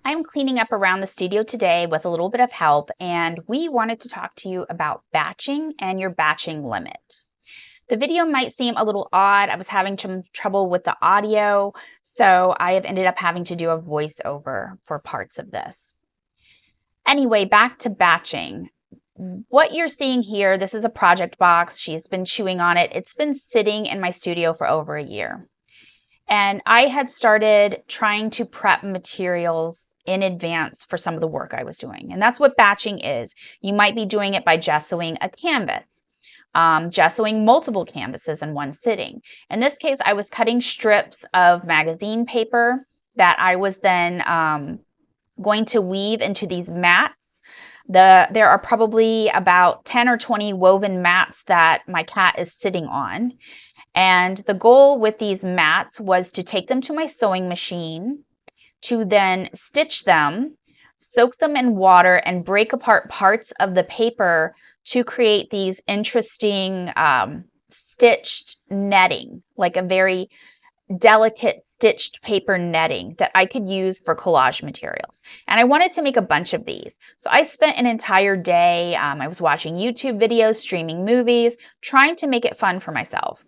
I'm cleaning up around the studio today with a little bit of help, and we wanted to talk to you about batching and your batching limit. The video might seem a little odd. I was having some trouble with the audio, so I have ended up having to do a voiceover for parts of this. Anyway, back to batching. What you're seeing here, this is a project box. She's been chewing on it. It's been sitting in my studio for over a year. And I had started trying to prep materials in advance for some of the work I was doing. And that's what batching is. You might be doing it by gessoing a canvas, gessoing multiple canvases in one sitting. In this case, I was cutting strips of magazine paper that I was then going to weave into these mats. There are probably about 10 or 20 woven mats that my cat is sitting on. And the goal with these mats was to take them to my sewing machine, to then stitch them, soak them in water, and break apart parts of the paper to create these interesting stitched netting, like a very delicate stitched paper netting that I could use for collage materials. And I wanted to make a bunch of these. So I spent an entire day, I was watching YouTube videos, streaming movies, trying to make it fun for myself.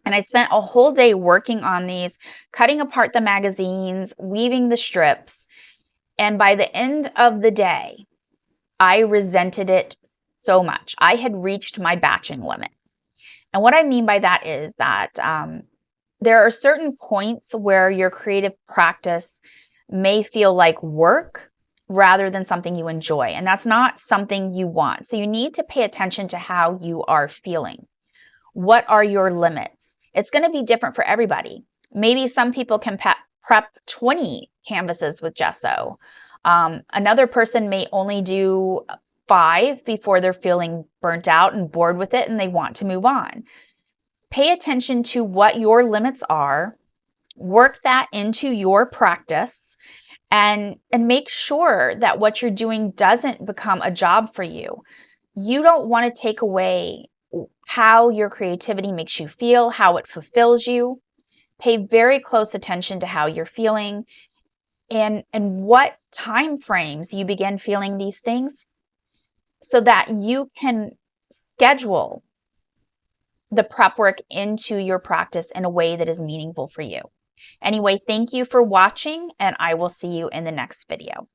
And I spent a whole day working on these, cutting apart the magazines, weaving the strips. And by the end of the day, I resented it so much. I had reached my batching limit. And what I mean by that is that there are certain points where your creative practice may feel like work rather than something you enjoy. And that's not something you want. So you need to pay attention to how you are feeling. What are your limits? It's going to be different for everybody. Maybe some people can prep 20 canvases with gesso. Another person may only do 5 before they're feeling burnt out and bored with it and they want to move on. Pay attention to what your limits are, work that into your practice, and make sure that what you're doing doesn't become a job for you. You don't want to take away how your creativity makes you feel, how it fulfills you. Pay very close attention to how you're feeling and what time frames you begin feeling these things so that you can schedule the prep work into your practice in a way that is meaningful for you. Anyway, thank you for watching, and I will see you in the next video.